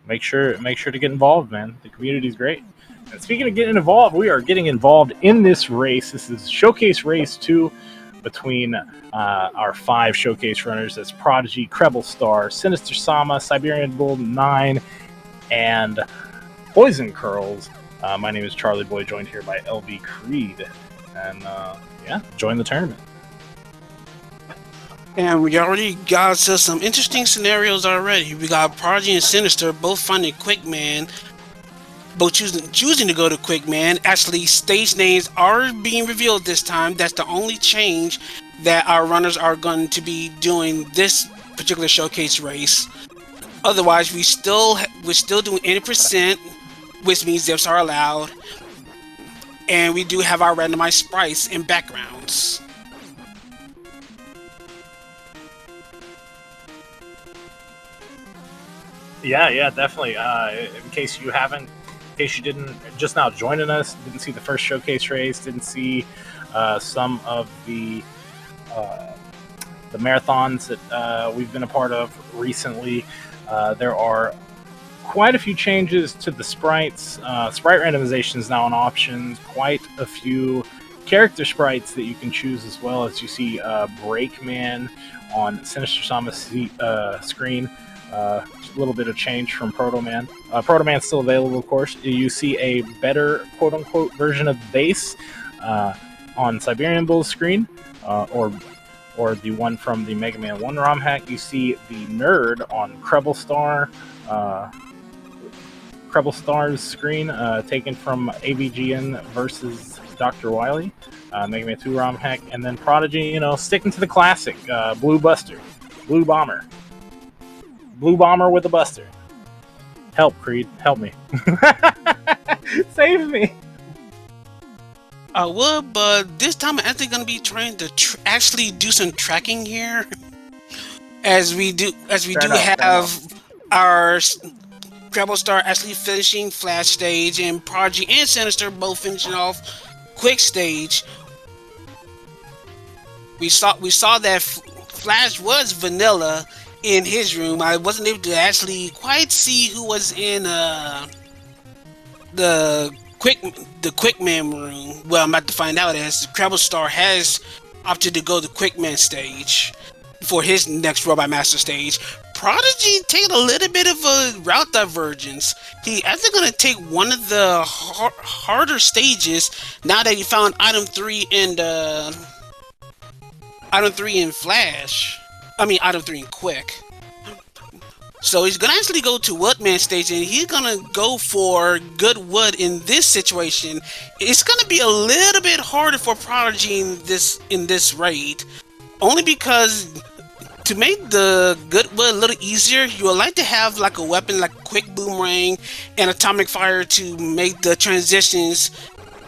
make sure to get involved, man. The community's great. And speaking of getting involved, we are getting involved in this race. This is Showcase Race 2 between our 5 showcase runners. That's Prodigy, Krebel Star, Sinister Sama, Siberian Bull 9, and Poison Curls. My name is Charlie Boy, joined here by LB Creed. And yeah, join the tournament. And we already got some interesting scenarios already. We got Prodigy and Sinister both finding Quickman, both choosing to go to Quickman. Actually, stage names are being revealed this time. That's the only change that our runners are going to be doing this particular showcase race. Otherwise, we're still doing 80%, which means zips are allowed. And we do have our randomized sprites and backgrounds. Yeah, definitely. In case you didn't just now joining us, didn't see the first showcase race, didn't see some of the marathons that we've been a part of recently. There are quite a few changes to the sprites. Sprite randomization is now an option. Quite a few character sprites that you can choose as well. As you see, Breakman on Sinister Sama's screen. A little bit of change from Proto Man. Proto Man's still available, of course. You see a better quote-unquote version of the base on Siberian Bull's screen, or the one from the Mega Man 1 ROM hack. You see the Nerd on Krebel Star's screen, taken from AVGN versus Dr. Wily, Mega Man 2 ROM hack, and then Prodigy, sticking to the classic, Blue Bomber with a Buster. Help, Creed, help me. Save me. I would, but this time I'm actually going to be trying to actually do some tracking here, as we do have our Treble Star actually finishing Flash stage, and Prodigy and Sinister both finishing off Quick stage. We saw that Flash was vanilla in his room. I wasn't able to actually quite see who was in the Quickman room. Well, I'm about to find out, as Krebel Star has opted to go to Quickman stage for his next Robot Master stage. Prodigy taking a little bit of a route divergence. He actually going to take one of the harder stages now that he found item 3 in Flash. I mean, item 3 in Quick. So he's going to actually go to Woodman stage, and he's going to go for good wood in this situation. It's going to be a little bit harder for Prodigy in this raid, only because to make the good wood a little easier, you would like to have like a weapon like Quick Boomerang and Atomic Fire to make the transitions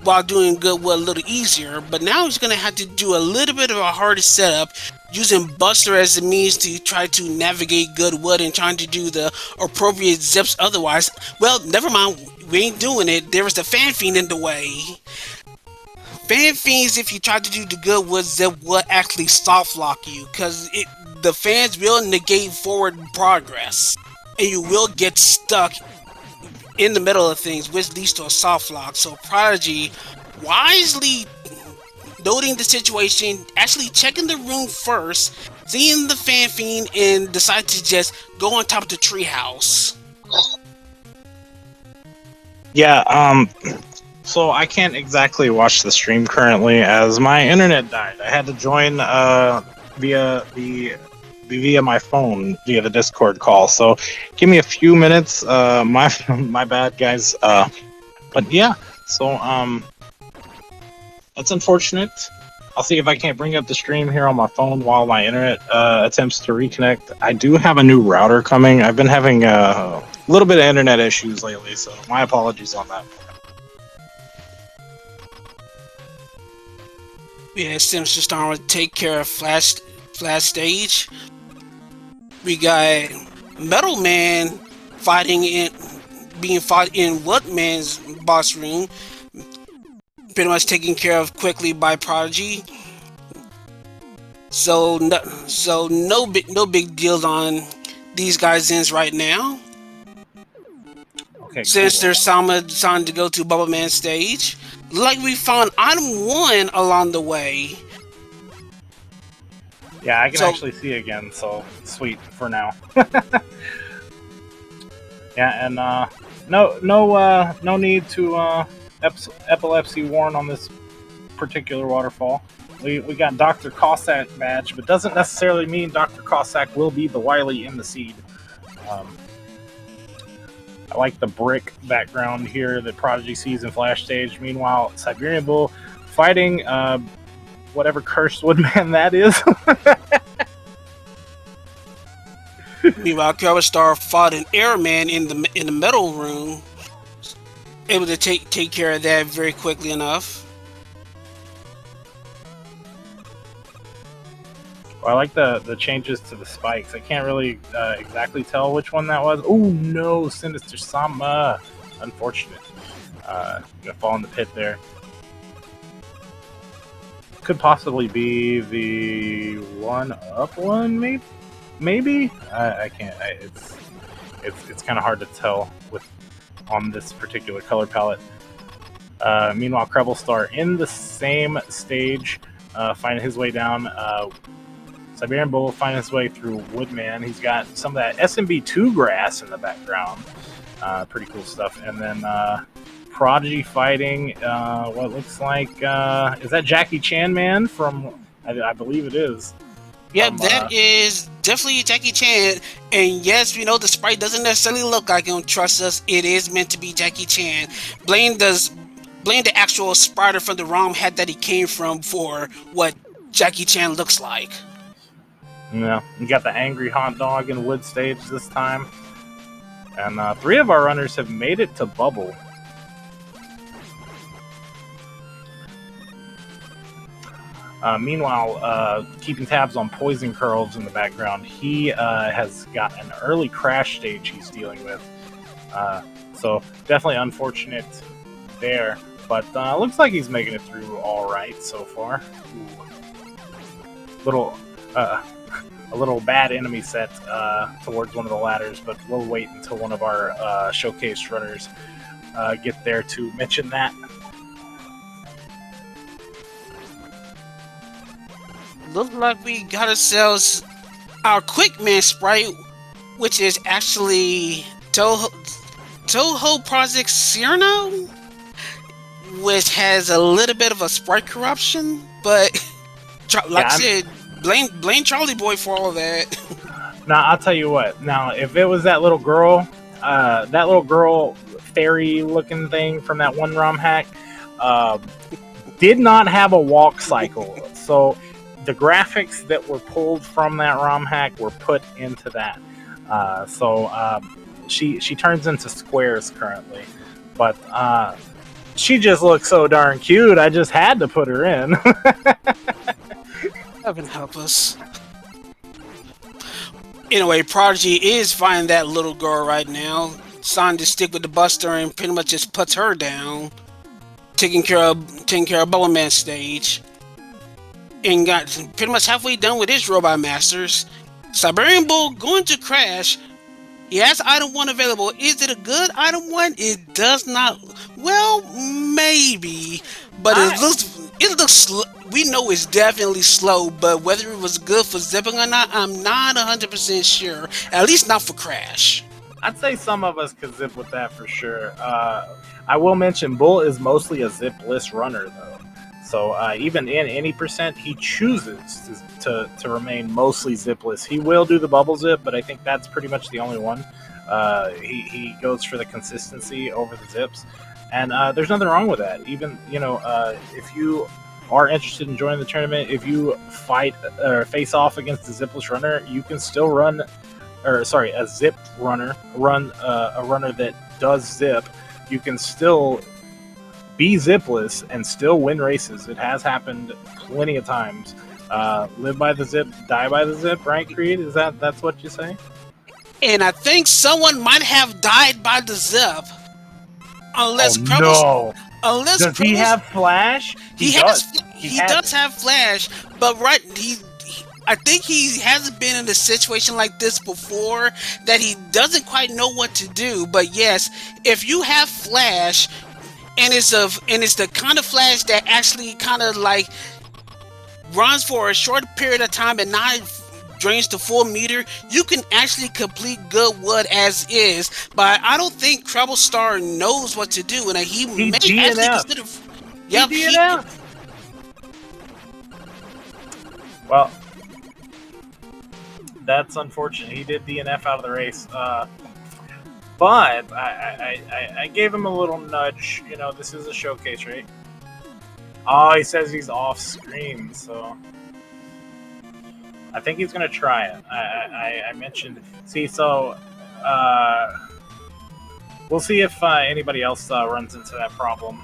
while doing good wood a little easier. But now he's going to have to do a little bit of a harder setup, using Buster as a means to try to navigate good wood and trying to do the appropriate zips otherwise. Well, never mind, we ain't doing it. There was the Fan Fiend in the way. Fan Fiends, if you try to do the good wood zip, will actually soft lock you, because the fans will negate forward progress, and you will get stuck in the middle of things, which leads to a soft lock. So Prodigy, wisely noting the situation, actually checking the room first, seeing the Fan Fiend, and decide to just go on top of the treehouse. Yeah, so I can't exactly watch the stream currently as my internet died. I had to join via my phone via the Discord call. So give me a few minutes. My bad, guys. But yeah, so that's unfortunate. I'll see if I can't bring up the stream here on my phone while my internet attempts to reconnect. I do have a new router coming. I've been having a little bit of internet issues lately, so my apologies on that. Yeah, Sinister Star will take care of Flash stage. We got Metal Man being fought in Woodman's boss room, pretty much taken care of quickly by Prodigy. So no big deals on these guys' ends right now. Okay, Since cool. there's Sama deciding to go to Bubble Man stage, like we found item 1 along the way. Yeah, I can So actually see again, so sweet for now. Yeah, and no need to epilepsy warn on this particular waterfall. We got Dr. Cossack badge, but doesn't necessarily mean Dr. Cossack will be the Wily in the seed. I like the brick background here that Prodigy sees in Flash Stage. Meanwhile, Siberian Bull fighting whatever cursed woodman that is. meanwhile, Star fought an airman in the metal room, able to take care of that very quickly enough. Well, I like the changes to the spikes. I can't really exactly tell which one that was. Oh no, Sinister Sama! Unfortunate. Gonna fall in the pit there. Could possibly be the one-up one, maybe. I can't. It's kind of hard to tell on this particular color palette. Meanwhile, Krebel Star in the same stage, finding his way down. Siberian Bull finding his way through Woodman. He's got some of that SMB2 grass in the background. Pretty cool stuff. And then Prodigy fighting what looks like... is that Jackie Chan Man from... I believe it is. Yep, that is definitely Jackie Chan. And yes, we know the sprite doesn't necessarily look like him. Trust us, it is meant to be Jackie Chan. Blame the actual sprite from the ROM hat that he came from for what Jackie Chan looks like. Yeah, you got the angry hot dog in wood stage this time. And 3 of our runners have made it to Bubble. Meanwhile, keeping tabs on Poison Curls in the background, he has got an early crash stage he's dealing with. So definitely unfortunate there. But looks like he's making it through all right so far. A little bad enemy set towards one of the ladders, but we'll wait until one of our showcase runners get there to mention that. Looks like we got ourselves our Quick Man sprite, which is actually Toho Project Cyrano, which has a little bit of a sprite corruption, but like I said, blame Charlie Boy for all of that. Now, I'll tell you what. Now, if it was that little girl fairy-looking thing from that one ROM hack, did not have a walk cycle. So the graphics that were pulled from that ROM hack were put into that. She turns into squares currently, but she just looks so darn cute. I just had to put her in. Heaven help us. Anyway, Prodigy is finding that little girl right now, deciding to stick with the Buster and pretty much just puts her down, taking care of Bubble Man stage, and got pretty much halfway done with his Robot Masters. Siberian Bull going to crash. He has item 1 available. Is it a good item 1? It does not. Well, maybe, but it looks. We know it's definitely slow, but whether it was good for zipping or not, I'm not 100% sure. At least not for Crash. I'd say some of us could zip with that for sure. I will mention Bull is mostly a zipless runner, though. So even in any percent, he chooses to remain mostly zipless. He will do the bubble zip, but I think that's pretty much the only one. He goes for the consistency over the zips. And there's nothing wrong with that. Even, if you are interested in joining the tournament, if you fight or face off against a zipless runner, you can still run a zipped runner, a runner that does zip. You can still be zipless and still win races. It has happened plenty of times. Live by the zip, die by the zip, right, Creed? That's what you say? And I think someone might have died by the zip. Unless Does he have Flash? He does have Flash, but I think he hasn't been in a situation like this before, that he doesn't quite know what to do. But yes, if you have Flash, and it's the kind of Flash that actually kind of like runs for a short period of time and not drains the full meter, you can actually complete Goodwood as is. But I don't think Treble Star knows what to do, and he may actually consider. Yep, he DNF. Well, that's unfortunate. He did DNF out of the race. But I gave him a little nudge. You know, this is a showcase, right? Oh, he says he's off screen, so I think he's gonna try it. I mentioned. See, so we'll see if anybody else runs into that problem.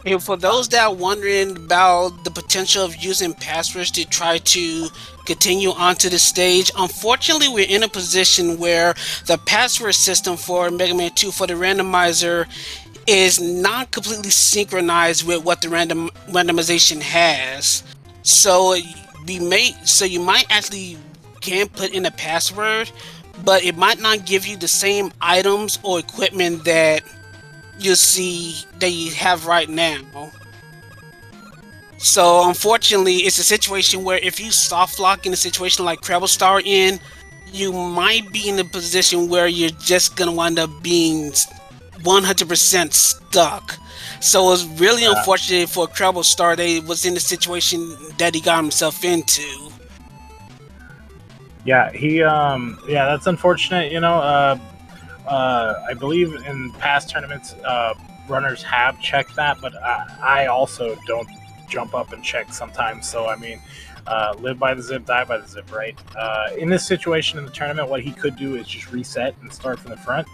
And for those that are wondering about the potential of using passwords to try to continue onto the stage, unfortunately we're in a position where the password system for Mega Man 2 for the randomizer is not completely synchronized with what the randomization has. So you might actually can put in a password, but it might not give you the same items or equipment that you see that you have right now. So unfortunately, it's a situation where if you soft lock in a situation like Treble Star in, you might be in a position where you're just gonna wind up being 100% stuck. So it's really unfortunate for Treble Star that he was in the situation that he got himself into. Yeah, that's unfortunate. You know, I believe in past tournaments, runners have checked that, but I also don't jump up and check sometimes. So, I mean, live by the zip, die by the zip, right? In this situation in the tournament, what he could do is just reset and start from the front.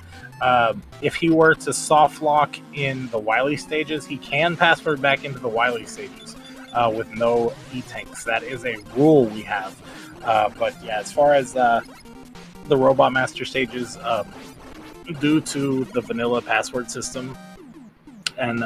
If he were to soft lock in the Wily stages, he can password back into the Wily stages with no E-tanks. That is a rule we have. But yeah, as far as the Robot Master stages, due to the vanilla password system and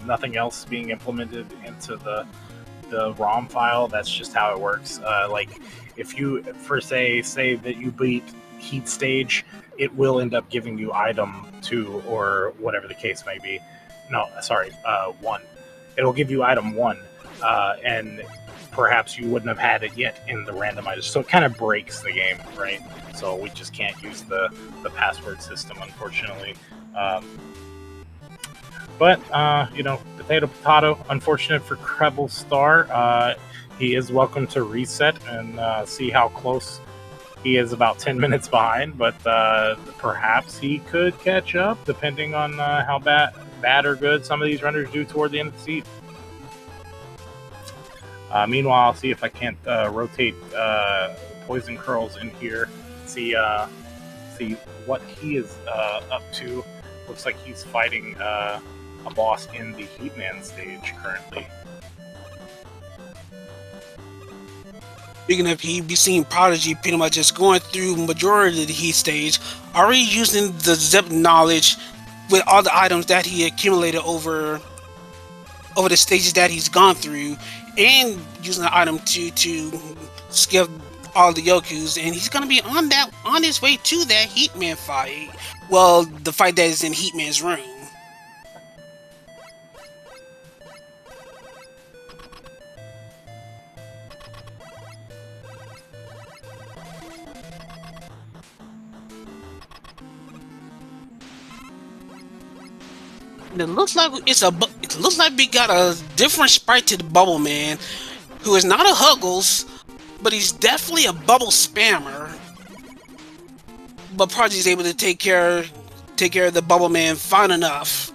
nothing else being implemented into the ROM file, that's just how it works. Like if you, for say that you beat Heat Stage, it will end up giving you item 2 or whatever the case may be. No, sorry, 1. It'll give you item 1, and perhaps you wouldn't have had it yet in the randomizer. So it kind of breaks the game, right? So we just can't use the password system, unfortunately. But, you know, potato. Unfortunate for Treble Star. He is welcome to reset and see how close he is. About 10 minutes behind, but perhaps he could catch up, depending on how bad or good some of these runners do toward the end of the seat. Meanwhile, I'll see if I can't rotate Poison Curls in here. See what he is up to. Looks like he's fighting a boss in the Heatman stage currently. Speaking of, he be seeing Prodigy pretty much just going through majority of the Heat stage, already using the zip knowledge with all the items that he accumulated over the stages that he's gone through, and using the item to skip all the Yokus, and he's gonna be on his way to that Heatman fight. Well, the fight that is in Heatman's room. And it looks like we got a different sprite to the Bubble Man, who is not a Huggles, but he's definitely a bubble spammer. But Prodigy's able to take care of the Bubble Man fine enough,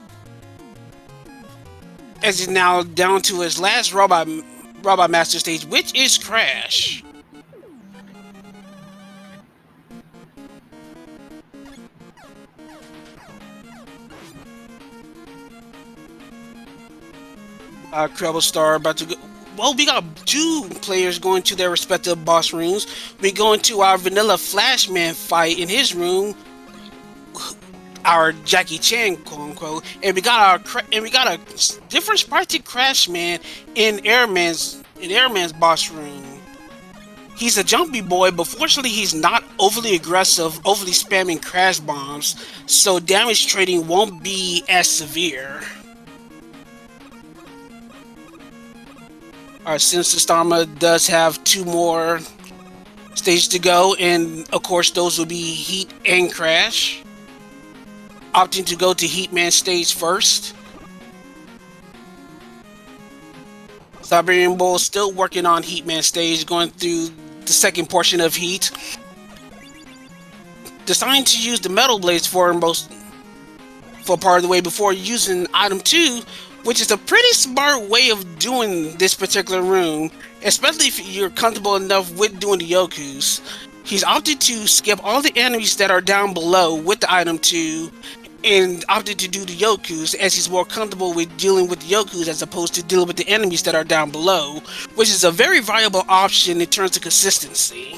as he's now down to his last Robot Master stage, which is Crash. Treble Star about to go. Well, we got 2 players going to their respective boss rooms. We go into our vanilla Flashman fight in his room. our Jackie Chan, quote unquote, and we got a different sprite to Crash Man in Airman's boss room. He's a jumpy boy, but fortunately he's not overly aggressive, overly spamming crash bombs, so damage trading won't be as severe. Our Sinister Starma does have 2 more stages to go, and of course those will be Heat and Crash. Opting to go to Heatman stage first. Siberian Bull still working on Heatman stage, going through the second portion of Heat. Deciding to use the Metal Blades for part of the way before using item 2, which is a pretty smart way of doing this particular room, especially if you're comfortable enough with doing the Yokus. He's opted to skip all the enemies that are down below with the item 2 and opted to do the Yokus, as he's more comfortable with dealing with the Yokus as opposed to dealing with the enemies that are down below, which is a very viable option in terms of consistency.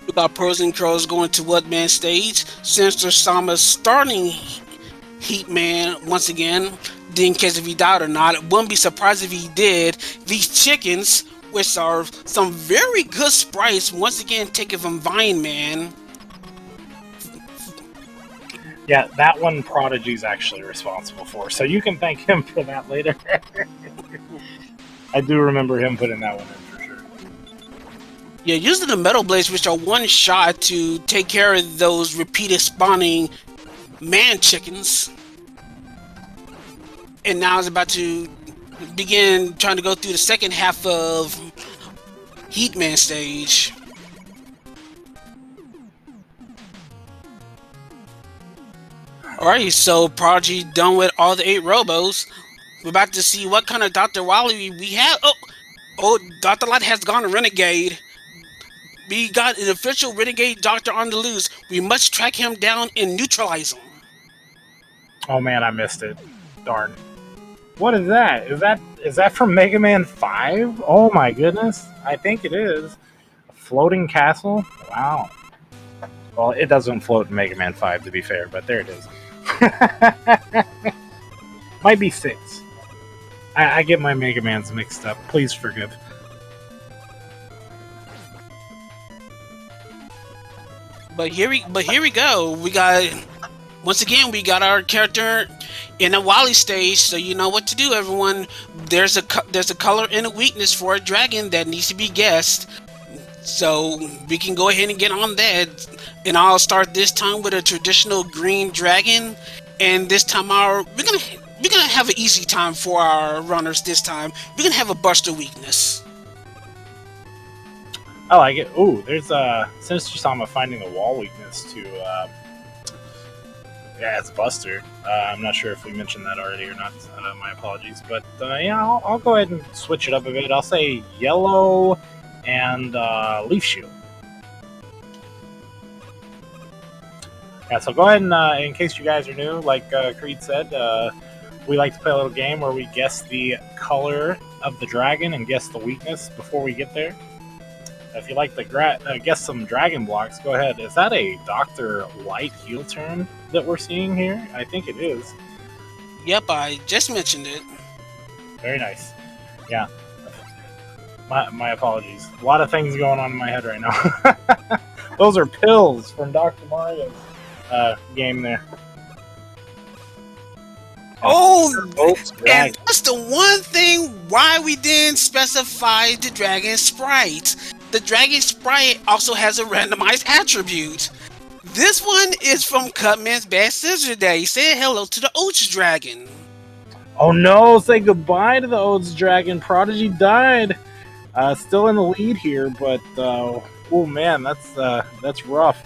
We got Pros and Crows going to Woodman stage. Sinister Sama starting Heatman once again. In case if he died or not, wouldn't be surprised if he did. These chickens, which are some very good sprites, once again taken from Vine Man. Yeah, that one Prodigy's actually responsible for, so you can thank him for that later. I do remember him putting that one in for sure. Yeah, using the Metal Blades, which are one shot to take care of those repeated spawning man chickens. And now it's about to begin trying to go through the second half of Heatman stage. Alright, so Prodigy done with all the 8 robos. We're about to see what kind of Dr. Wily we have. Oh, Dr. Light has gone to Renegade. We got an official Renegade Doctor on the loose. We must track him down and neutralize him. Oh man, I missed it. Darn. What is that? Is that from Mega Man 5? Oh my goodness. I think it is. A floating castle? Wow. Well, it doesn't float in Mega Man 5 to be fair, but there it is. Might be 6. I get my Mega Mans mixed up. Please forgive. But here we go. We got once again we got our character in a Wily stage, so you know what to do, everyone. There's a color and a weakness for a dragon that needs to be guessed. So we can go ahead and get on that. And I'll start this time with a traditional green dragon. And this time we're gonna have an easy time for our runners this time. We're gonna have a Buster weakness. I like it. Ooh, there's Sinister Sama finding a wall weakness to yeah, it's Buster. I'm not sure if we mentioned that already or not. My apologies. But yeah, I'll go ahead and switch it up a bit. I'll say yellow and Leaf Shield. Yeah, so go ahead and, in case you guys are new, like Creed said, we like to play a little game where we guess the color of the dragon and guess the weakness before we get there. If you like to guess some dragon blocks, go ahead. Is that a Dr. Light heel turn that we're seeing here? I think it is. Yep, I just mentioned it. Very nice. Yeah. My apologies. A lot of things going on in my head right now. Those are pills from Dr. Mario's game there. Oh, and that's the one thing why we didn't specify the dragon sprite. The dragon sprite also has a randomized attribute. This one is from Cutman's Bad Scissor Day. Say hello to the Oats Dragon. Oh no, say goodbye to the Oats Dragon. Prodigy died. Still in the lead here, but oh man, that's rough.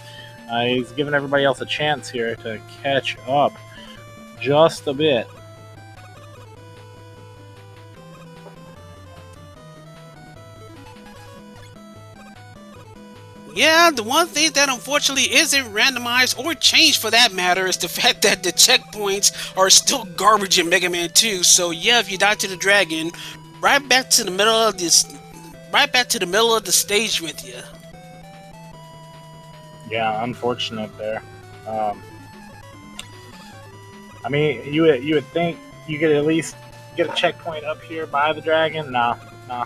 He's giving everybody else a chance here to catch up just a bit. Yeah, the one thing that unfortunately isn't randomized or changed for that matter is the fact that the checkpoints are still garbage in Mega Man 2. So yeah, if you die to the dragon, right back to the middle of the stage with you. Yeah, unfortunate there. Um, I mean, you would think you could at least get a checkpoint up here by the dragon. Nah, nah,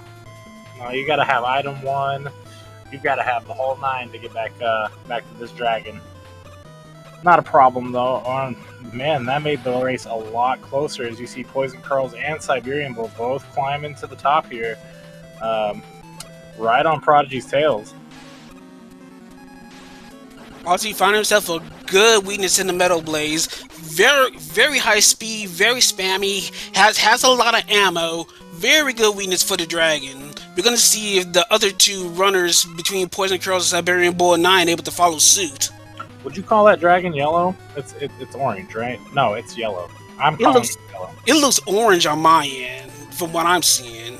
no. You got to have item one. You've got to have the whole nine to get back to this dragon. Not a problem though. Man, that made the race a lot closer as you see Poison Curls and Siberian will both climb into the top here, um, right on Prodigy's tails. Also, he found himself a good weakness in the Metal Blaze. Very high speed, very spammy, has a lot of ammo. Very good weakness for the dragon. We're gonna see if the other two runners between Poison Curls and Siberian Bull 9 able to follow suit. Would you call that dragon yellow? It's orange, right? No, it's yellow. I'm calling it yellow. It looks orange on my end, from what I'm seeing.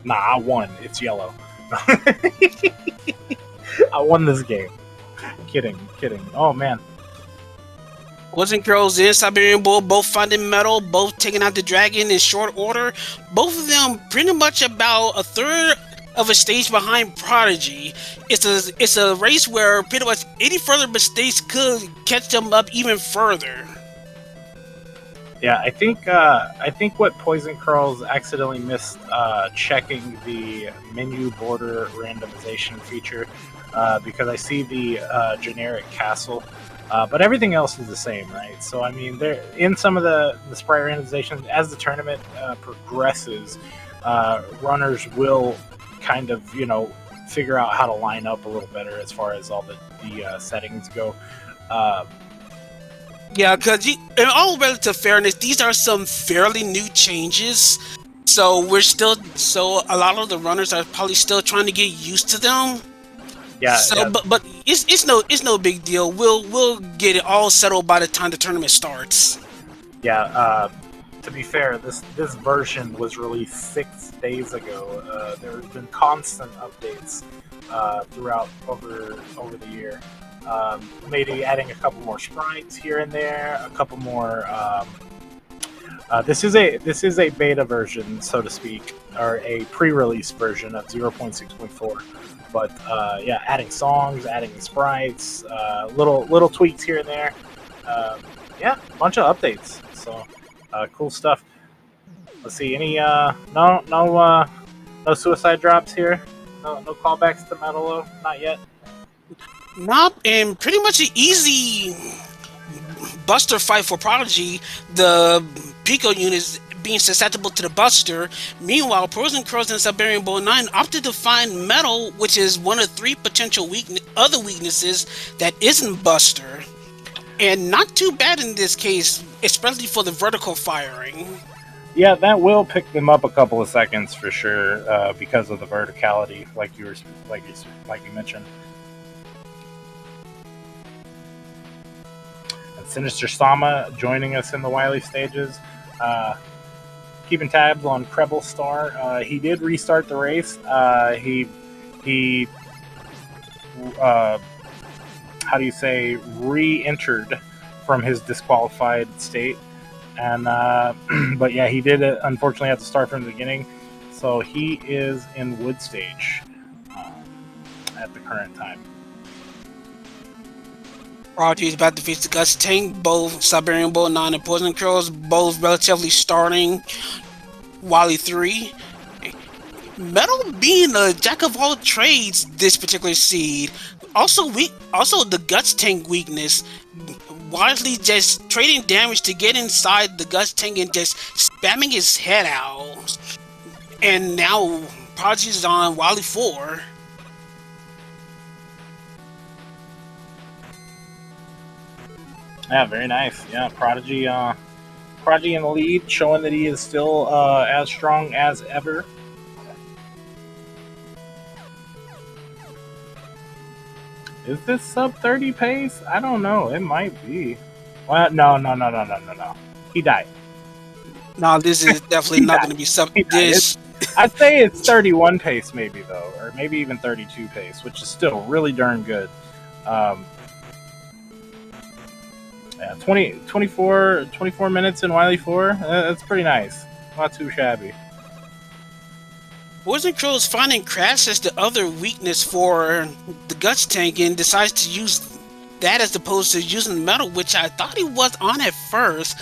Nah, I won. It's yellow. I won this game. Kidding. Oh man. Poison Curls and Siberian Bull both finding metal, both taking out the dragon in short order. Both of them pretty much about a third of a stage behind Prodigy. It's a race where pretty much any further mistakes could catch them up even further. Yeah, I think what Poison Curls accidentally missed checking the menu border randomization feature because I see the generic castle, but everything else is the same, right? So I mean, there in some of the sprite randomization as the tournament progresses, runners will kind of figure out how to line up a little better as far as all the settings go. Yeah, because in all relative fairness, these are some fairly new changes. So a lot of the runners are probably still trying to get used to them. Yeah. So, yeah. but it's no big deal. We'll get it all settled by the time the tournament starts. Yeah. To be fair, this version was released 6 days ago. There have been constant updates throughout over the year. Maybe adding a couple more sprites here and there, a couple more. This is a beta version, so to speak, or a pre-release version of 0.6.4. But yeah, adding songs, adding sprites, little tweaks here and there. Yeah, a bunch of updates. So cool stuff. Let's see. Any no suicide drops here. No callbacks to Metalo. Not yet. Nope, and pretty much an easy Buster fight for Prodigy. The Pico units being susceptible to the Buster. Meanwhile, Poison Curls and Siberian Bull 9 opted to find Metal, which is one of 3 potential other weaknesses that isn't Buster. And not too bad in this case, especially for the vertical firing. Yeah, that will pick them up a couple of seconds for sure because of the verticality, like you mentioned. And Sinister Sama joining us in the Wily stages, keeping tabs on Krebel Star. He did restart the race. He how do you say, re-entered from his disqualified state. And but yeah, he did unfortunately have to start from the beginning, so he is in Wood stage at the current time. Prodigy is about to face the Guts Tank, both Siberian Bull 9 and Poison Curls, both relatively starting Wily 3. Metal being a jack of all trades this particular seed. Also the Guts Tank weakness. Wisely just trading damage to get inside the Guts Tank and just spamming his head out. And now Prodigy's on Wily 4. Yeah, very nice. Yeah, Prodigy in the lead, showing that he is still as strong as ever. Is this sub 30 pace? I don't know. It might be. Well, no. He died. No, this is definitely not going to be sub. This. I'd say it's 31 pace, maybe though, or maybe even 32 pace, which is still really darn good. Yeah, 24 minutes in Wily 4. That's pretty nice. Not too shabby. Poison Curls finding Crash as the other weakness for the Guts Tank and decides to use that as opposed to using metal, which I thought he was on at first.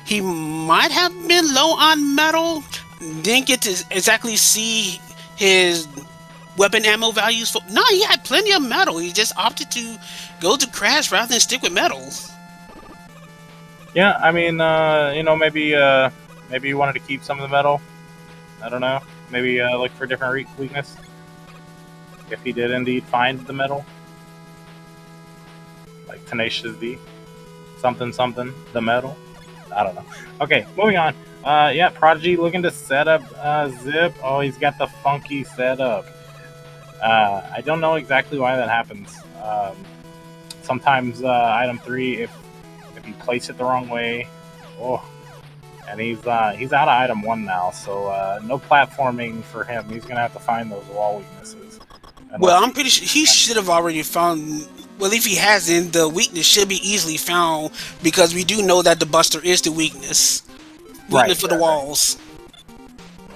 He might have been low on metal, didn't get to exactly see his weapon ammo values. No, he had plenty of metal. He just opted to go to crash rather than stick with metal. Yeah, I mean, maybe you wanted to keep some of the metal. I don't know. Maybe look for a different weakness. If he did indeed find the metal, like Tenacious D, something, the metal. I don't know. Okay, moving on. Yeah, Prodigy looking to set up Zip. Oh, he's got the funky setup. I don't know exactly why that happens. Sometimes item 3, if you place it the wrong way, oh, and he's out of item 1 now, so no platforming for him. He's gonna have to find those wall weaknesses. Well, I'm pretty sure he should have already found. Well, if he hasn't, the weakness should be easily found because we do know that the Buster is the weakness. Weakness for the walls.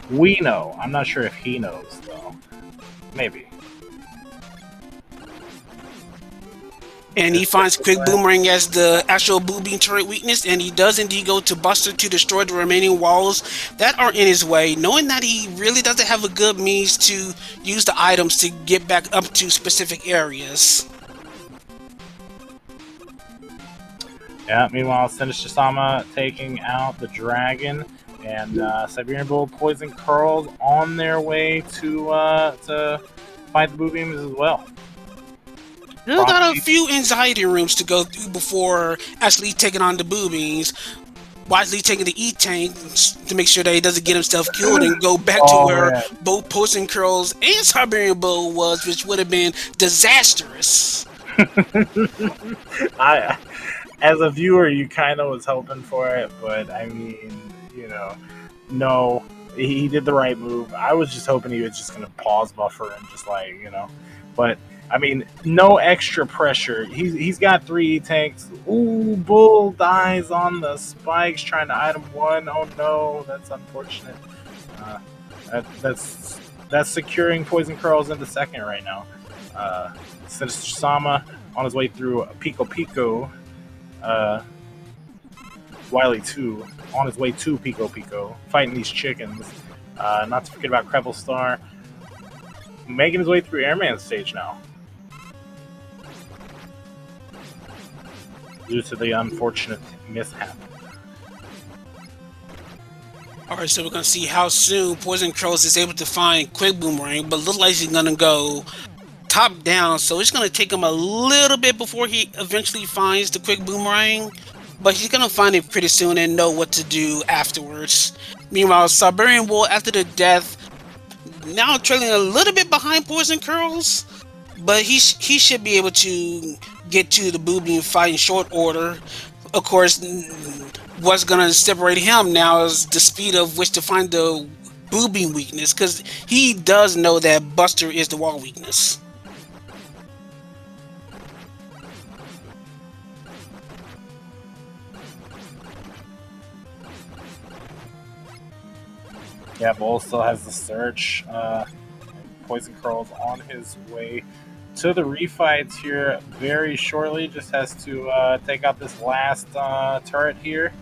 We know. I'm not sure if he knows though. Maybe. And he finds Quick Boomerang as the actual booming turret weakness, and he does indeed go to Buster to destroy the remaining walls that are in his way, knowing that he really doesn't have a good means to use the items to get back up to specific areas. Yeah, meanwhile, Sinister-sama taking out the dragon, and Siberian Bull Poison Curls on their way to fight the Boo Beams as well. Still got a few anxiety rooms to go through before actually taking on the boobies. Wisely taking the E-Tank to make sure that he doesn't get himself killed and go back to where both Poison Curls and Siberian Bull was, which would have been disastrous. As a viewer, you kind of was hoping for it, but I mean, no, he did the right move. I was just hoping he was just going to pause buffer and just but I mean, no extra pressure. He's got 3 tanks. Ooh, Bull dies on the spikes trying to item 1. Oh no, that's unfortunate. That's securing Poison Curls into second right now. Sinister-sama on his way through Pico Pico. Wily 2 on his way to Pico Pico, fighting these chickens. Not to forget about Krevel Star making his way through Airman stage now, due to the unfortunate mishap. Alright, so we're going to see how soon Poison Curls is able to find Quick Boomerang, but looks like he's going to go top down, so it's going to take him a little bit before he eventually finds the Quick Boomerang, but he's going to find it pretty soon and know what to do afterwards. Meanwhile, Siberian Bull, after the death, now trailing a little bit behind Poison Curls, but he should be able to get to the Boo Beam fight in short order. Of course, what's going to separate him now is the speed of which to find the Boo Beam weakness, because he does know that Buster is the wall weakness. Yeah, Bull still has the search. Poison Curls on his way to the refights here very shortly. Just has to take out this last turret here,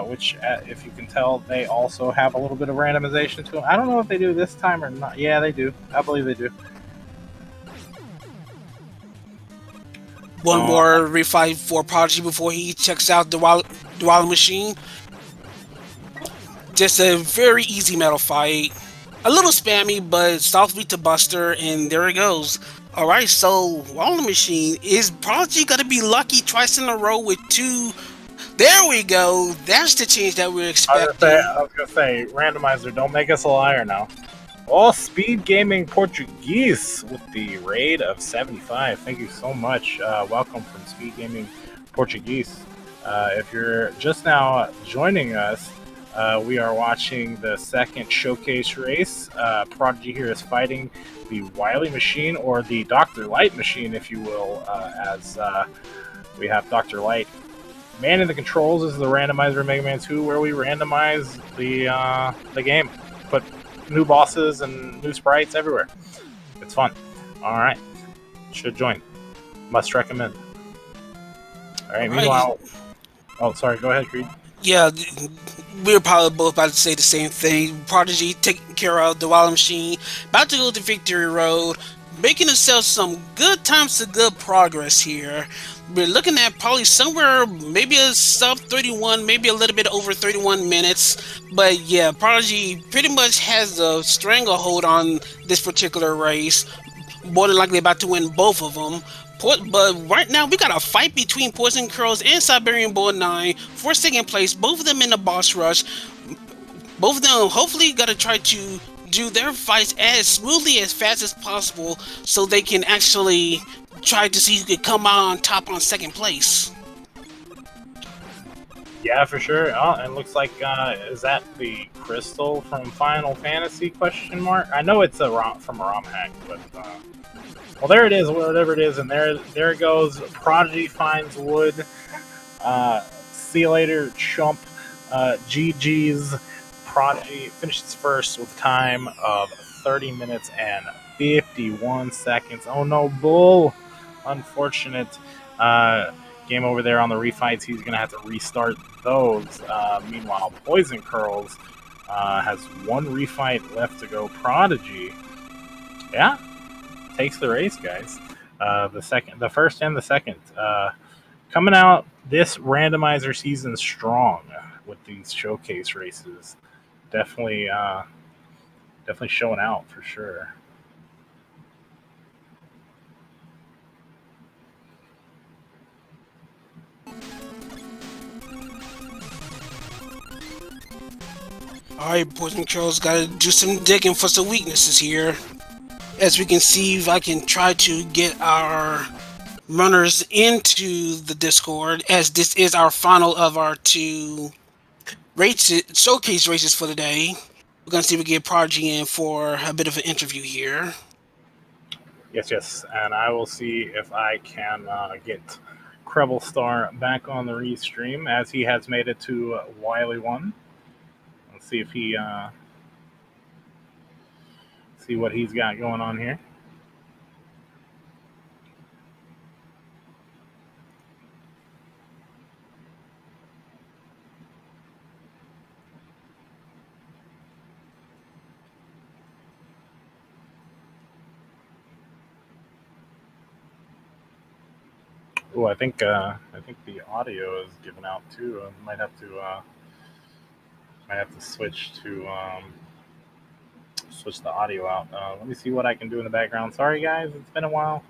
which, if you can tell, they also have a little bit of randomization to them. I don't know if they do this time or not. Yeah, they do. I believe they do. One more refight for Prodigy before he checks out the Wild Machine. Just a very easy metal fight. A little spammy, but softly to Buster, and there it goes. Alright, so Wild Machine, is Prodigy gonna be lucky twice in a row with 2? There we go. That's the change that we're expecting. I was gonna say, Randomizer, don't make us a liar now. Oh, SpeedGaming Portuguese with the raid of 75. Thank you so much. Welcome from SpeedGaming Portuguese. If you're just now joining us, we are watching the second showcase race. Prodigy here is fighting the Wily Machine, or the Dr. Light Machine, if you will, as we have Dr. Light manning the controls. This is the Randomizer Mega Man 2, where we randomize the game. Put new bosses and new sprites everywhere. It's fun. Alright. Should join. Must recommend. All right. All right. Meanwhile, oh, sorry. Go ahead, Creed. Yeah, we're probably both about to say the same thing. Prodigy taking care of the Wild Machine, about to go to victory road, making themselves some good times to good progress here. We're looking at probably somewhere, maybe a sub 31, maybe a little bit over 31 minutes. But yeah, Prodigy pretty much has a stranglehold on this particular race. More than likely about to win both of them. But right now, we got a fight between Poison Curls and Siberian Bull 9 for second place. Both of them in the boss rush. Both of them hopefully got to try to do their fights as smoothly as fast as possible so they can actually try to see who can come out on top on second place. Yeah, for sure. Oh, and looks like is that the crystal from Final Fantasy? Question mark. I know it's from a ROM hack, but well, there it is. Whatever it is, and there it goes. Prodigy finds wood. See you later, chump. GG's. Prodigy finishes first with a time of 30 minutes and 51 seconds. Oh no, Bull! Unfortunate. Game over there on the refights. He's going to have to restart those. Meanwhile, Poison Curls has one refight left to go. Prodigy, yeah, takes the race, guys. The first and the second. Coming out this randomizer season strong with these showcase races. Definitely showing out for sure. Alright, Poison Curls gotta do some digging for some weaknesses here. As we can see, if I can try to get our runners into the Discord, as this is our final of our two showcase races for the day. We're gonna see if we get Prodigy in for a bit of an interview here. Yes, and I will see if I can get Krebel Star back on the restream as he has made it to Wily One. Let's see if he see what he's got going on here. Oh, I think the audio is given out too. I might have to switch to switch the audio out. Let me see what I can do in the background. Sorry, guys, it's been a while.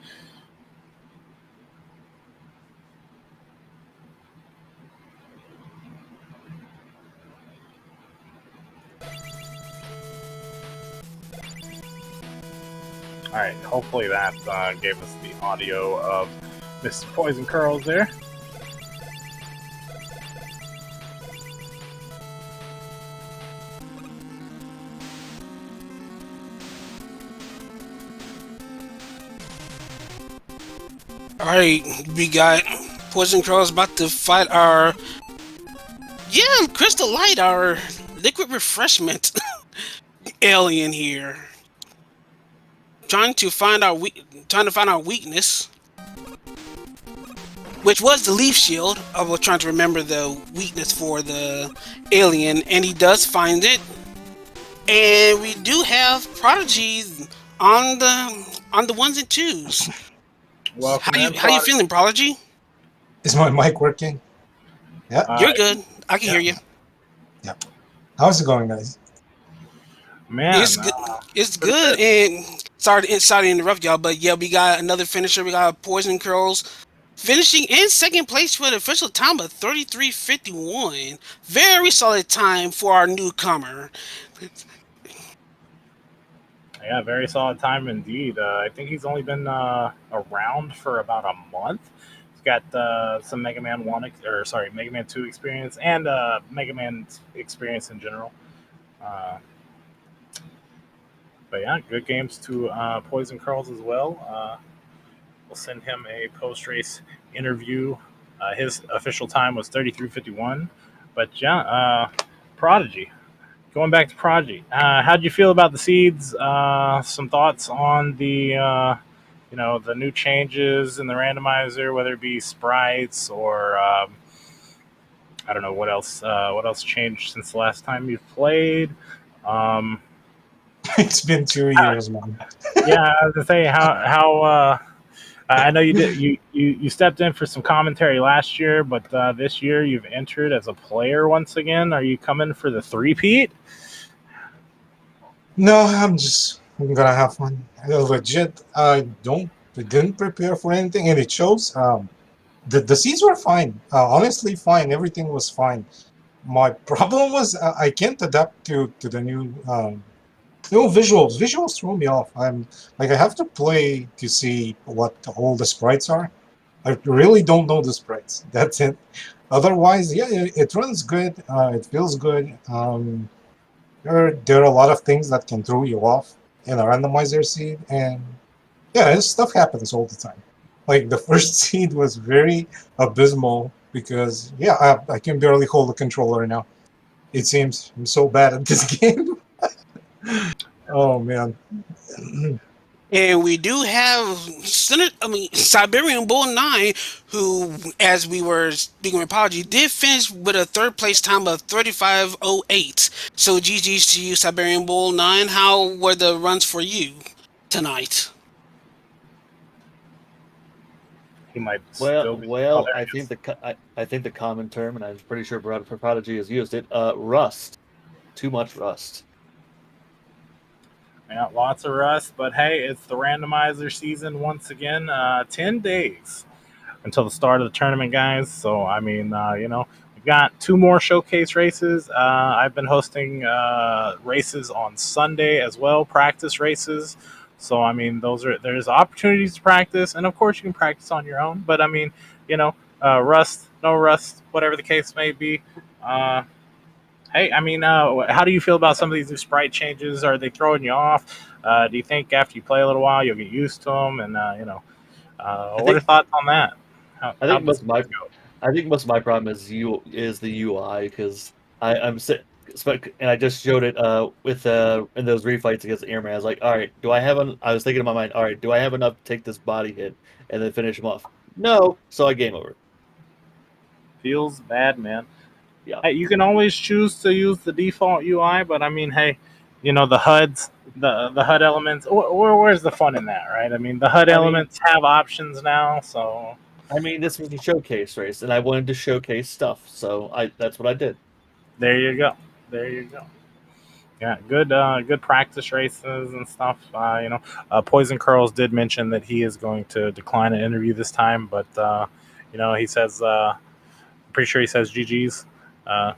All right, hopefully that gave us the audio of Mr. Poison Curls there. Alright, we got Poison Curls about to fight our Crystal Light, our liquid refreshment alien here. Trying to find our weakness, which was the leaf shield. I was trying to remember the weakness for the alien, and he does find it. And we do have Prodigy on the ones and twos. Welcome how you feeling, Prodigy? Is my mic working? Yeah, you're good. I can hear you. Yeah. How's it going, guys? Man, it's good. It's good. And sorry to interrupt y'all, but yeah, we got another finisher. We got Poison Curls finishing in second place for the official time of 33:51. Very solid time for our newcomer. Yeah, very solid time indeed. I think he's only been around for about a month. He's got some Mega Man 2 experience and Mega Man experience in general. But yeah, good games to Poison Curls as well. We'll send him a post-race interview. His official time was 33:51. But yeah, Prodigy. Going back to Prodigy, how'd you feel about the seeds? Some thoughts on the the new changes in the randomizer, whether it be sprites or I don't know what else. What else changed since the last time you played? Um, It's been 2 years, man. yeah, I was gonna say how. I know you did. You stepped in for some commentary last year, but this year you've entered as a player once again. Are you coming for the three-peat? No, I'm gonna have fun. Legit, I didn't prepare for anything, and it shows. The seeds were fine. Honestly, fine. Everything was fine. My problem was I can't adapt to the new visuals. Visuals throw me off. I'm like I have to play to see what all the sprites are. I really don't know the sprites. That's it. Otherwise, yeah, it runs good. It feels good. There are a lot of things that can throw you off in a randomizer seed, and yeah, this stuff happens all the time. Like the first seed was very abysmal because yeah, I can barely hold a controller now. It seems I'm so bad at this game. Oh man. And we do have Siberian Bull 9, who, as we were speaking with Apology, did finish with a third place time of 35.08. So GG's to you, Siberian Bull 9. How were the runs for you tonight? He might Well, still be. Oh, well, there I he is. think I think the common term, and I'm pretty sure Prodigy has used it. Rust, too much rust. Yeah, lots of rust, but hey, it's the randomizer season once again. 10 days until the start of the tournament, guys. So I mean, we've got two more showcase races. I've been hosting races on Sunday as well, practice races. So I mean, there's opportunities to practice, and of course you can practice on your own. But I mean, rust, no rust, whatever the case may be. Uh, Hey, I mean, how do you feel about some of these new sprite changes? Are they throwing you off? Do you think after you play a little while you'll get used to them? And I what are think thoughts on that? I How think does most of my it go? I think most of my problem is the UI because I'm sit and I just showed it with in those refights against Airman. I was like, all right, do I have I was thinking in my mind, all right, do I have enough to take this body hit and then finish him off? No, so I game over. Feels bad, man. Yeah, Hey, you can always choose to use the default UI, but I mean, hey, the HUDs, the HUD elements. Where's the fun in that, right? I mean, the HUD I mean, elements have options now, so this was a showcase race, and I wanted to showcase stuff, so I that's what I did. there you go. There you go. Yeah, good practice races and stuff. Poison Curls did mention that he is going to decline an interview this time, but he says, pretty sure he says GG's. Uh,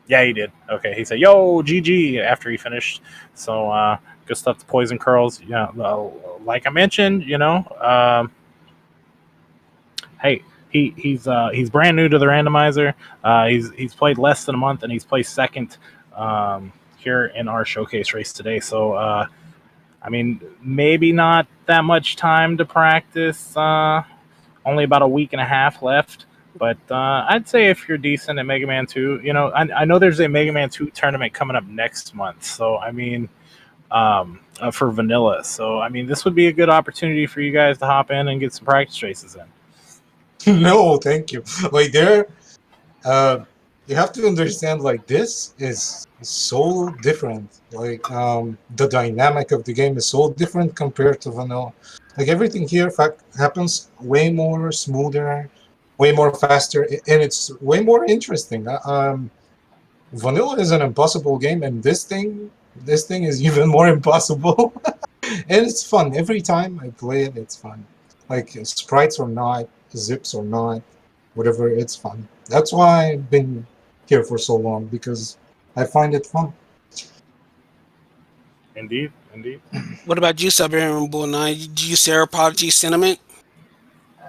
yeah, he did. Okay, he said, "Yo, GG" after he finished. So good stuff to Poison Curls. Yeah, like I mentioned, hey, he's brand new to the randomizer. He's played less than a month, and he's placed second here in our showcase race today. So I mean, maybe not that much time to practice. Only about a week and a half left. But I'd say if you're decent at Mega Man 2, I know there's a Mega Man 2 tournament coming up next month. So, I mean, for vanilla. So, I mean, this would be a good opportunity for you guys to hop in and get some practice races in. No, thank you. Like there, uh, you have to understand. Like this is so different. Like the dynamic of the game is so different compared to vanilla. Like everything here happens way more smoother, way more faster, and it's way more interesting. Vanilla is an impossible game, and this thing is even more impossible. And it's fun every time I play it. It's fun, like sprites or not, zips or not, whatever. It's fun. That's why I've been here for so long because I find it fun. Indeed, indeed. What about you, Siberian Bull 9? Do you share Prodigy sentiment?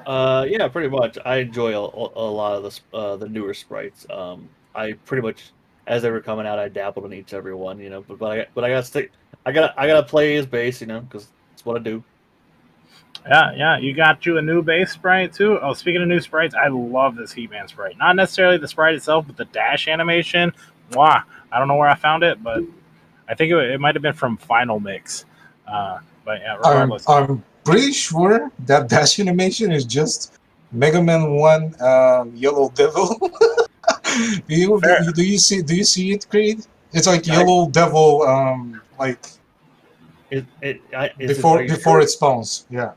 Yeah, pretty much. I enjoy a lot of the newer sprites. I pretty much as they were coming out, I dabbled in each every one, but I gotta stick. I gotta play his base, because that's what I do. Yeah. You got you a new base sprite too. Oh, speaking of new sprites, I love this Heatman sprite. Not necessarily the sprite itself, but the dash animation. Wow. I don't know where I found it, but I think it might have been from Final Mix. But yeah, I'm regardless. I'm pretty sure that dash animation is just Mega Man 1 Yellow Devil. Fair. Do you see it, Creed? It's like I- Yellow Devil, like Is it, before are you sure? it spawns. Yeah.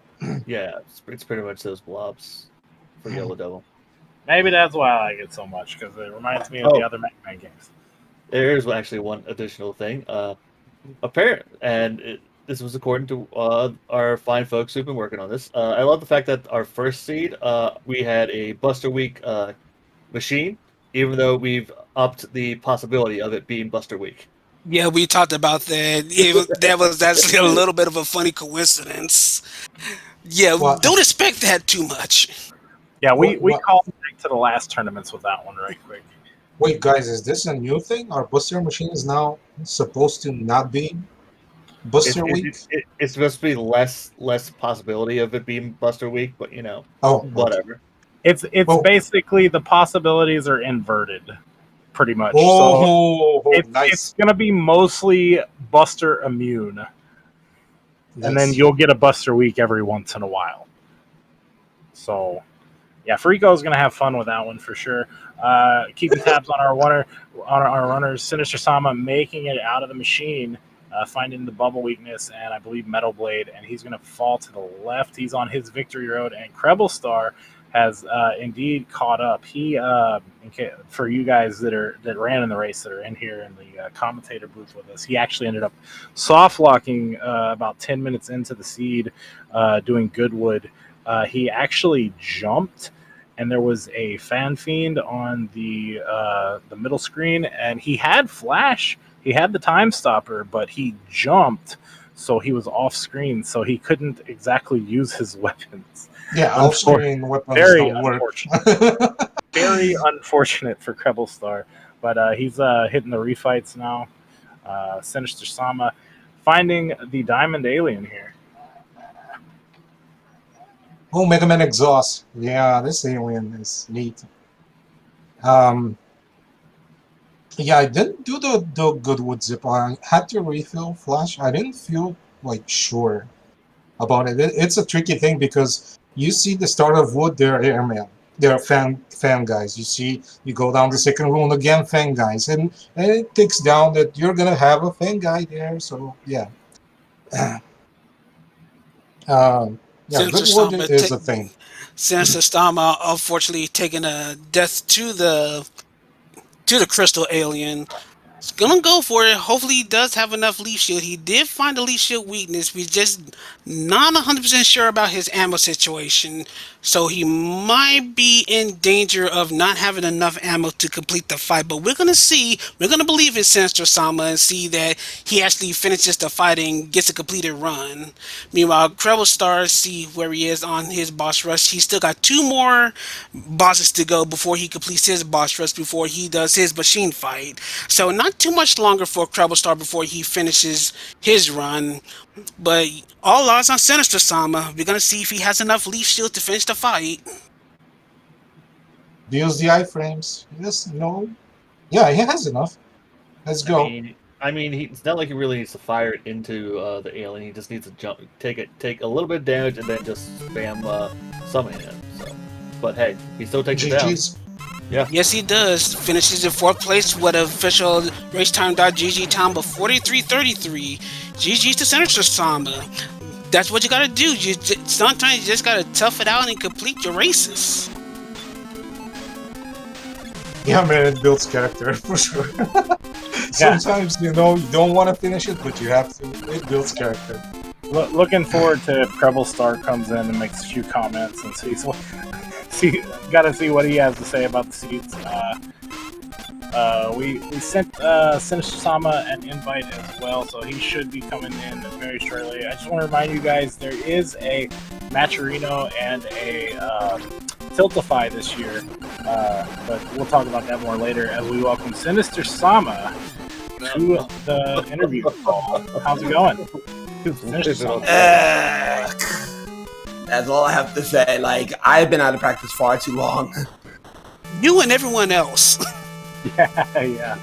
Yeah, it's pretty much those blobs for Yellow Devil. Maybe that's why I like it so much, because it reminds me of the Oh. other Mega Man games. There's actually one additional thing. This was according to our fine folks who've been working on this. I love the fact that our first seed, we had a Buster Week machine, even though we've upped the possibility of it being Buster Week. Yeah, we talked about that. That was actually a little bit of a funny coincidence. Yeah, Well, don't expect that too much. Yeah, we what? called back to the last tournaments with that one right quick. Wait, guys, is this a new thing? Our Buster machine is now supposed to not be Buster Week? It's supposed to be less possibility of it being Buster Week, but Oh, okay. whatever. It's Well- basically the possibilities are inverted, pretty much. So Oh, it's nice. gonna be mostly Buster immune, and then Nice. you'll get a Buster Week every once in a while. So, yeah, Frico's gonna have fun with that one for sure. Keeping tabs on our runners, Sinister Sama making it out of the machine, finding the bubble weakness, and I believe Metal Blade, and he's gonna fall to the left. He's on his victory road, and Krebel Star has indeed caught up. He, for you guys that ran in the race that are in here in the commentator booth with us, he actually ended up soft locking about 10 minutes into the seed, doing Goodwood. He actually jumped, and there was a fan fiend on the middle screen, and he had flash. He had the time stopper, but he jumped, so he was off screen, so he couldn't exactly use his weapons. Yeah, off-screen weapons Very don't work. Very unfortunate for Krebel Star, but he's hitting the refights now. Sinister Sama finding the Diamond Alien here. Oh, Mega Man Exhaust. Yeah, this alien is neat. Yeah, I didn't do the Goodwood zip. I had to refill flash. I didn't feel like sure about it. It's a tricky thing because you see the start of wood, they're airmen. They're fan guys. You go down the second room again, fan guys, and it takes down that you're gonna have a fan guy there. So yeah, yeah, Sinister Goodwood Sama is a thing. Sinister Sama unfortunately taking a death to the crystal alien. He's gonna go for it. Hopefully he does have enough leaf shield. He did find a leaf shield weakness. We're just not 100% sure about his ammo situation. So he might be in danger of not having enough ammo to complete the fight. But we're gonna see. We're gonna believe in Sinister Sama and see that he actually finishes the fight and gets a completed run. Meanwhile, Krebel Star, see where he is on his boss rush. He's still got 2 more bosses to go before he completes his boss rush, before he does his machine fight. So not too much longer for Krebel Star before he finishes his run. But all odds on Sinister Sama. We're gonna see if he has enough leaf shield to finish the fight. Use the iframes. Yes, no. Yeah, he has enough. Let's go. I mean, it's not like he really needs to fire it into the alien. He just needs to jump, take a little bit of damage, and then just spam summoning it. So, but hey, he still takes it down. GG's. Yeah. Yes, he does. Finishes in 4th place with an official racetime.gg time of 43:33. GG's to Sinister Sama. That's what you gotta do. Sometimes you just gotta tough it out and complete your races. Yeah, man, it builds character for sure. Sometimes, you don't want to finish it, but you have to. It builds character. Looking forward to if Krebel Star comes in and makes a few comments and gotta see what he has to say about the seeds. We sent Sinister Sama an invite as well, so he should be coming in very shortly. I just want to remind you guys there is a Matcherino and a Tiltify this year, but we'll talk about that more later as we welcome Sinister Sama to the interview call. How's it going? Sinister Sama. That's all I have to say. Like, I've been out of practice far too long. You and everyone else. Yeah.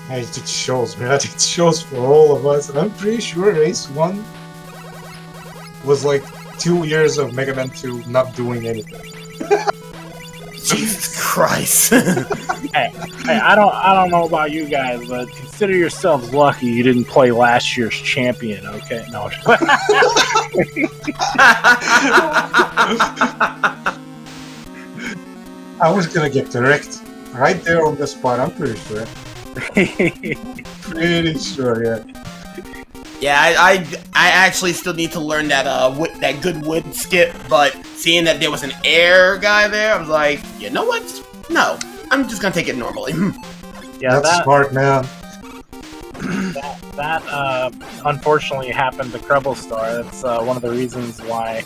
Hey, it shows, man. It shows for all of us. I'm pretty sure Race 1 was like 2 years of Mega Man 2 not doing anything. Jesus Christ. Hey, I don't know about you guys, but consider yourselves lucky you didn't play last year's champion. Okay, no. I was gonna get correct right there on the spot. I'm pretty sure. Pretty sure, yeah. Yeah, I actually still need to learn that that good wood skip, but seeing that there was an air guy there, I was like, you know what? No, I'm just gonna take it normally. Yeah, That's smart, man. that unfortunately happened to Treble Star. That's one of the reasons why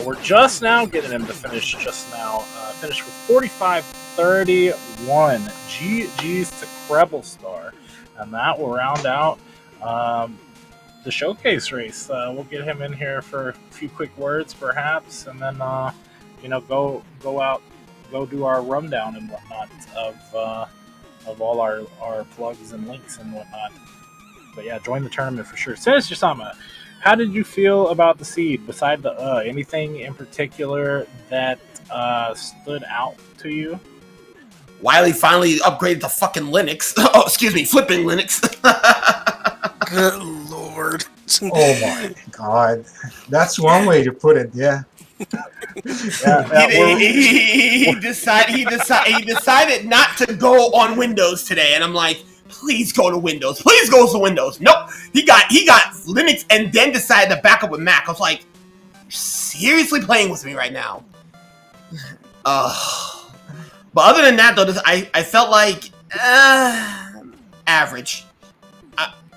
we're just now getting him to finish. Finished with 45-31. GG's to Treble Star, and that will round out the showcase race. We'll get him in here for a few quick words, perhaps, and then go do our rundown and whatnot of all our plugs and links and whatnot. But yeah, join the tournament for sure. Sinister Sama, how did you feel about the seed? Beside the anything in particular that stood out to you? Wiley finally upgraded to fucking Linux. Oh, excuse me, flipping Linux. Good lord. Oh my god. That's one way to put it, yeah. He decided not to go on Windows today, and I'm like, please go to Windows. Please go to Windows. Nope. He got Linux and then decided to back up with Mac. I was like, you're seriously playing with me right now. But other than that, though, I felt like average.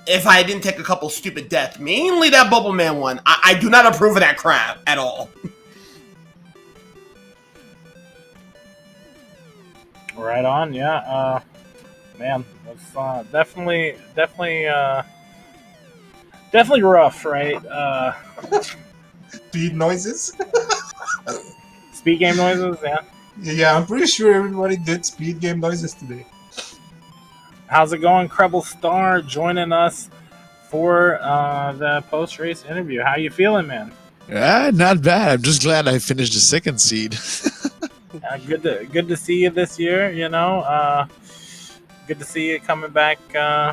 If I didn't take a couple stupid deaths, mainly that Bubble Man one, I do not approve of that crap at all. Right on, yeah. Man, that's definitely rough, right? Speed noises? Speed game noises, yeah. Yeah, I'm pretty sure everybody did speed game noises today. How's it going, Treble Star, joining us for the post-race interview? How you feeling, man? Not bad. I'm just glad I finished the second seed. Good to see you this year. Good to see you coming back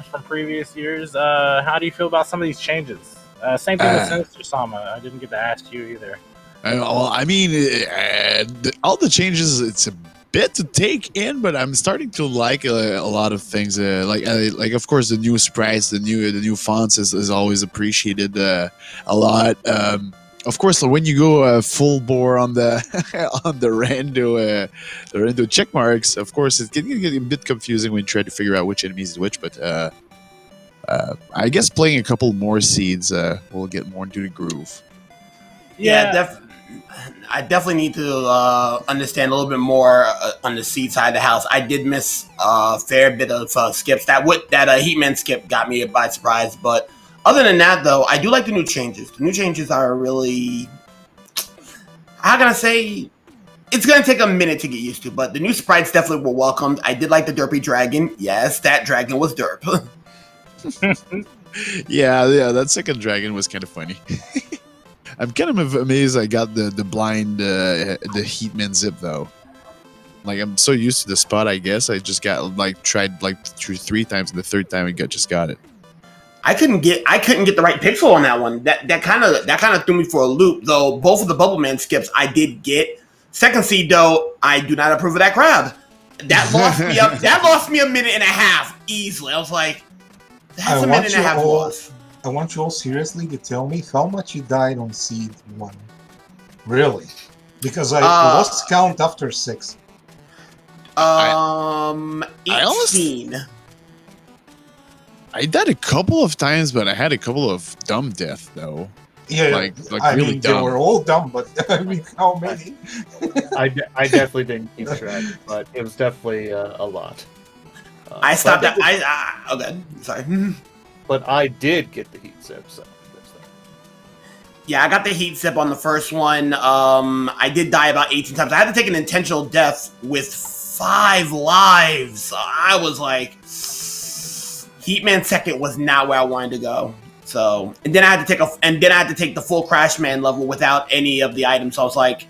from previous years. How do you feel about some of these changes? Same thing with Sinister Sama. I didn't get to ask you either. I mean, all the changes, it's a bit to take in, but I'm starting to like a lot of things. Like of course, the new sprites, the new fonts is always appreciated a lot. Of course, when you go full bore on the on the rando check marks, of course, it can get a bit confusing when you try to figure out which enemies is which. But I guess playing a couple more seeds will get more into the groove. Yeah, I definitely need to understand a little bit more on the seed side of the house. I did miss a fair bit of skips. That Heatman skip got me by surprise, but other than that, though, I do like the new changes. The new changes are really, how can I say, it's going to take a minute to get used to, but the new sprites definitely were welcomed. I did like the Derpy Dragon. Yes, that dragon was derp. yeah, that second dragon was kind of funny. I'm kind of amazed I got the blind, the Heatman zip, though. Like, I'm so used to the spot, I guess. I just got, tried, through 3 times, and the 3rd time I just got it. I couldn't get the right pixel on that one. That kind of threw me for a loop. Though both of the Bubble Man skips I did get. Second seed though, I do not approve of that crab. That lost me a minute and a half easily. I was like, that's a minute and a half loss. I want you all seriously to tell me how much you died on seed 1. Really? Because I lost count after 6. 18. I died a couple of times, but I had a couple of dumb deaths, though. Yeah, I really mean, dumb. They were all dumb, but I mean, how many? I definitely didn't keep track, but it was definitely a lot. I stopped at... okay, sorry. But I did get the heat sip, so... Yeah, I got the heat sip on the first one. I did die about 18 times. I had to take an intentional death with 5 lives. I was like... Heatman second was not where I wanted to go. So, and then I had to take the full Crash Man level without any of the items. So I was like,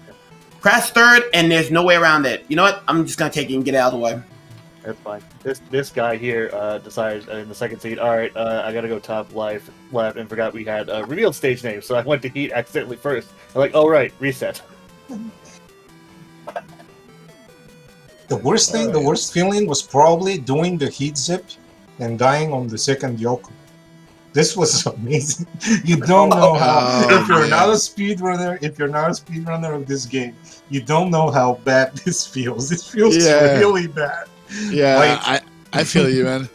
Crash third, and there's no way around it. You know what? I'm just gonna take it and get it out of the way. That's fine. This guy here decided in the second seed, all right, I gotta go top left, and forgot we had revealed stage name, so I went to Heat accidentally first. I'm like, oh right, reset. The worst thing, the worst feeling was probably doing the heat zip and dying on the second Yoku. This was amazing. You don't know how. If you're not a speedrunner of this game, you don't know how bad this feels. This feels really bad. Yeah, I feel you, man.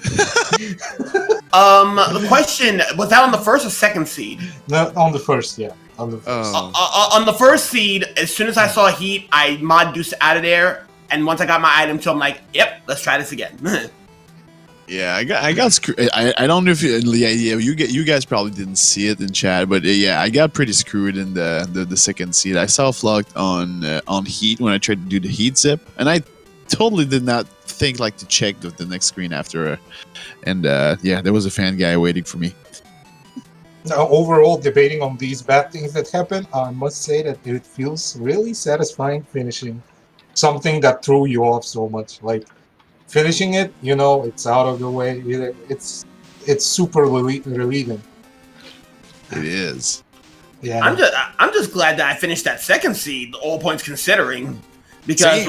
The question, was that on the first or second seed? No, on the first, yeah. On the first. On the first seed, as soon as I saw Heat, I mod Deuce out of there. And once I got my item too, I'm like, yep, let's try this again. Yeah, I got screwed. I don't know if you guys probably didn't see it in chat, but yeah, I got pretty screwed in the second seed. I self-locked on Heat when I tried to do the Heat zip, and I totally did not think like to check the next screen after, and yeah, there was a fan guy waiting for me. Now, overall, debating on these bad things that happen, I must say that it feels really satisfying finishing something that threw you off so much. Like finishing it, you know, it's out of the way. It's super relieving. It is. Yeah. I'm just glad that I finished that second seed, all points considering, because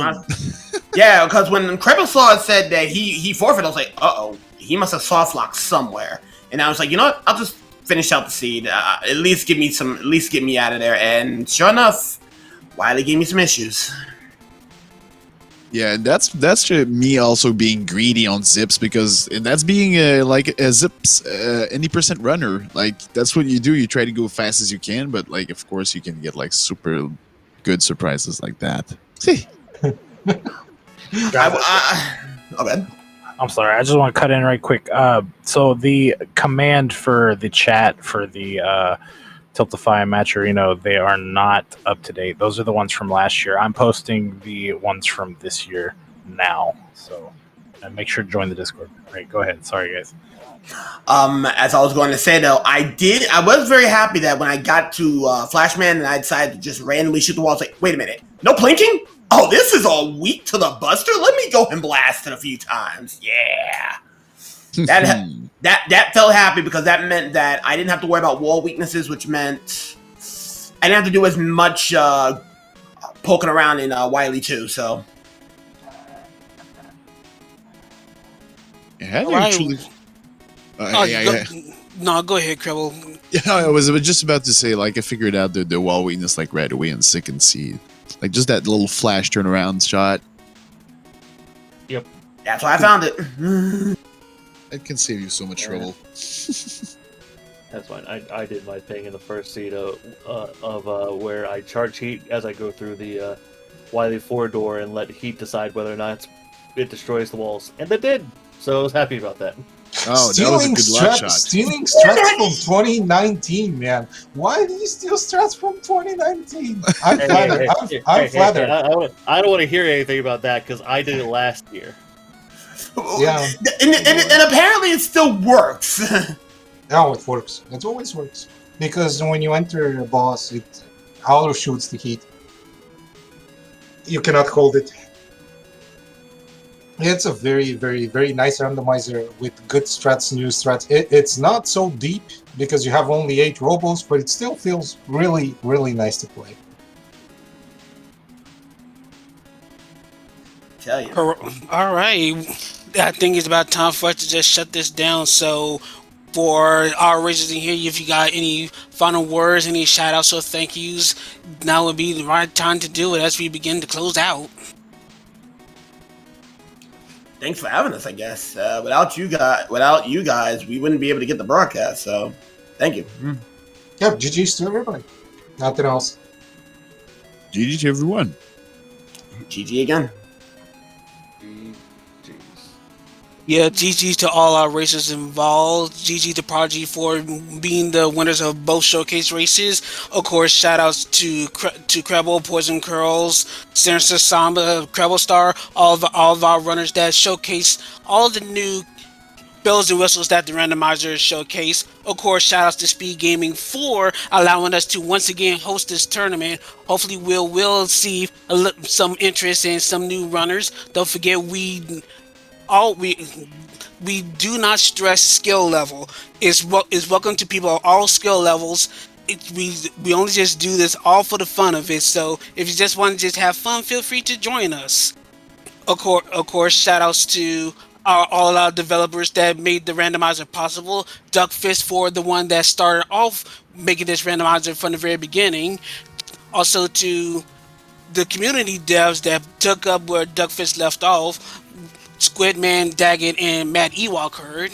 because when Krebislaw said that he forfeited, I was like, he must have soft locked somewhere, and I was like, you know what, I'll just finish out the seed, at least get me out of there, and sure enough, Wiley gave me some issues. Yeah, that's me also being greedy on zips, because that's being like a zips any percent runner. Like that's what you do. You try to go fast as you can, but like of course you can get like super good surprises like that. See. I'm sorry, I just want to cut in right quick. So the command for the chat for the Tiltify and Matcherino, they are not up to date. Those are the ones from last year. I'm posting the ones from this year now. So make sure to join the Discord. Right, go ahead. Sorry, guys. As I was going to say though, I was very happy that when I got to Flashman and I decided to just randomly shoot the wall, I was like, wait a minute, no plinking? Oh, this is all weak to the Buster? Let me go and blast it a few times. Yeah. That felt happy, because that meant that I didn't have to worry about wall weaknesses, which meant I didn't have to do as much poking around in Wily 2, so. Had Right. you truly... No, go ahead, Kreble. Yeah, I was just about to say, like, I figured out the wall weakness like right away in second seed. Like just that little flash turnaround shot. Yep. That's why I found it. It can save you so much trouble. That's fine. I did my thing in the first seed of where I charge Heat as I go through the Wily 4 door and let Heat decide whether or not it destroys the walls. And it did! So I was happy about that. Oh, that was a good luck shot. Stealing strats from 2019, man. Why do you steal strats from 2019? I'm flattered. I'm flattered. I don't want to hear anything about that, because I did it last year. Yeah. And apparently it still works. No, it works. It always works. Because when you enter a boss, it auto shoots the Heat. You cannot hold it. It's a very, very, very nice randomizer with good strats, new strats. It's not so deep because you have only 8 robos, but it still feels really, really nice to play. Tell you. All right. I think it's about time for us to just shut this down. So for our racers in here, if you got any final words, any shout outs or thank yous, now would be the right time to do it as we begin to close out. Thanks for having us, I guess. Without you guys, we wouldn't be able to get the broadcast, so thank you. Yep, GG's to everybody. Nothing else. GG to everyone. GG again. Yeah, GG to all our racers involved. GG to Prodigy for being the winners of both showcase races. Of course, shout outs to Kreble, Poison Curls, Sinister Samba, Kreble Star, all of our runners that showcase all of the new bells and whistles that the randomizer showcase. Of course, shout outs to SpeedGaming for allowing us to once again host this tournament. Hopefully, we'll see some interest in some new runners. Don't forget, all we do not stress skill level. It's welcome to people of all skill levels. We only just do this all for the fun of it. So if you just want to just have fun, feel free to join us. Of course, shout outs to all our developers that made the randomizer possible. Duckfist for the one that started off making this randomizer from the very beginning. Also to the community devs that took up where Duckfist left off. Squidman, Daggett, and Matt Ewok.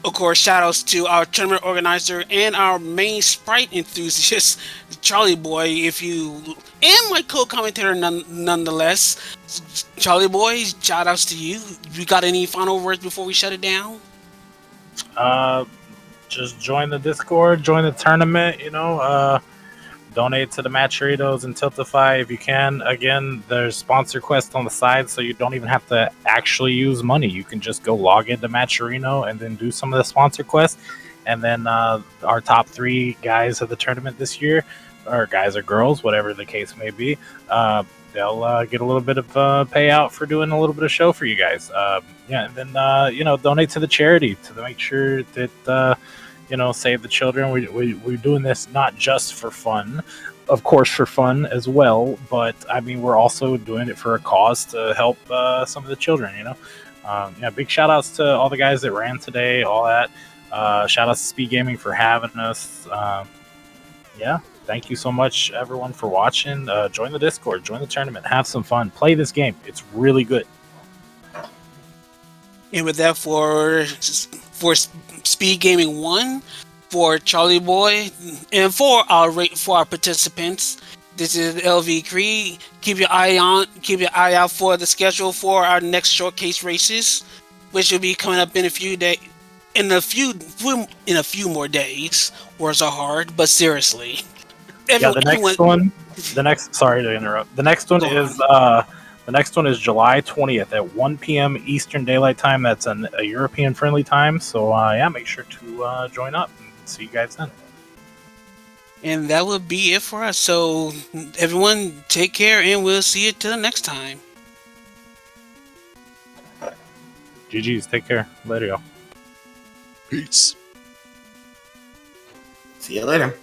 Of course, shout outs to our tournament organizer and our main sprite enthusiast, Charlie Boy, and my co-commentator nonetheless. Charlie Boy, shout outs to you. You got any final words before we shut it down? Just join the Discord, join the tournament, donate to the Matcheritos and Tiltify if you can. Again, there's sponsor quests on the side, so you don't even have to actually use money. You can just go log into Matcherino and then do some of the sponsor quests. And then our top 3 guys of the tournament this year, or guys or girls, whatever the case may be, they'll get a little bit of payout for doing a little bit of show for you guys. And then donate to the charity to make sure that save the children. We're doing this not just for fun, of course, for fun as well, but I mean, we're also doing it for a cause to help some of the children, big shout outs to all the guys that ran today, all that. Shout outs to SpeedGaming for having us. Thank you so much, everyone, for watching. Join the Discord, join the tournament, have some fun, play this game. It's really good. And with that, for Speed Gaming 1, for Charlie Boy, and for our participants, this is LV Creed. Keep your eye out for the schedule for our next showcase races, which will be coming up in a few more days. Words are hard, but seriously. Sorry to interrupt. The next one is July 20th at 1 p.m. Eastern Daylight Time. That's a European-friendly time. So, make sure to join up and see you guys then. And that will be it for us. So, everyone, take care, and we'll see you till the next time. GG's. Take care. Later, y'all. Peace. See you later.